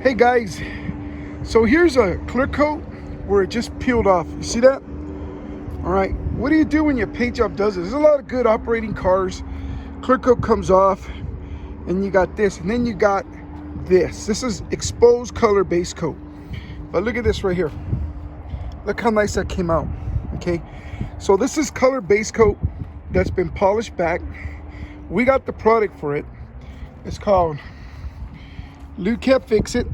Hey guys, so here's a clear coat where it just peeled off. You see that? All right, what do you do when your paint job does this? There's a lot of good operating cars. Clear coat comes off and you got this, and then you got this. This is exposed color base coat. But look at this right here. Look how nice that came out, okay? So this is color base coat that's been polished back. We got the product for it. It's called Lukat Fix It.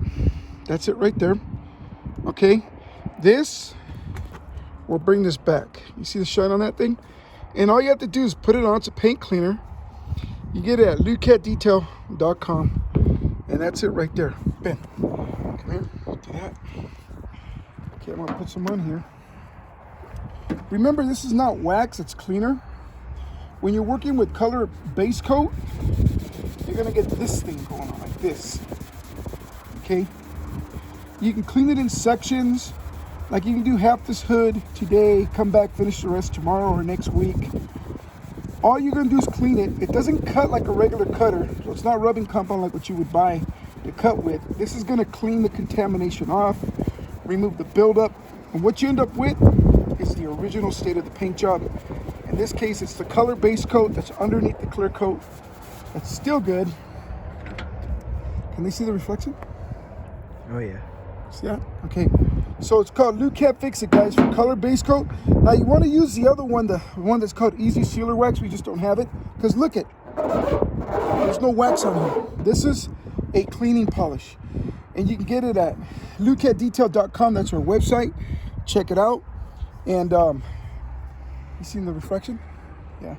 That's it right there. Okay, this will bring this back. You see the shine on that thing? And all you have to do is put it on. It's a paint cleaner. You get it at lukatdetail.com, and that's it right there. Ben, come here. Do that. Okay, I'm gonna put some on here. Remember, this is not wax, it's cleaner. When you're working with color base coat, you're gonna get this thing going on like this. Okay, you can clean it in sections. Like you can do half this hood today, come back, finish the rest tomorrow or next week. All you're gonna do is clean it. It doesn't cut like a regular cutter, so it's not rubbing compound like what you would buy to cut with. This is gonna clean the contamination off, remove the buildup, and what you end up with is the original state of the paint job. In this case, it's the color base coat that's underneath the clear coat. That's still good. Can they see the reflection? Oh yeah. See that? Okay. So it's called Lukat Fix It, guys, for color base coat. Now you want to use the other one, the one that's called Easy Sealer Wax. We just don't have it because look it, there's no wax on here. This is a cleaning polish, and you can get it at lukatdetail.com. That's our website. Check it out. And you seen the reflection? Yeah.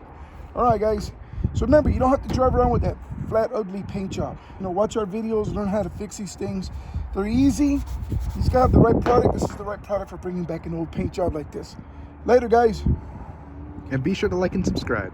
All right, guys. So remember, you don't have to drive around with that flat, ugly paint job. You know, watch our videos, learn how to fix these things. They're easy. You just gotta have the right product. This is the right product for bringing back an old paint job like this. Later, guys. And be sure to like and subscribe.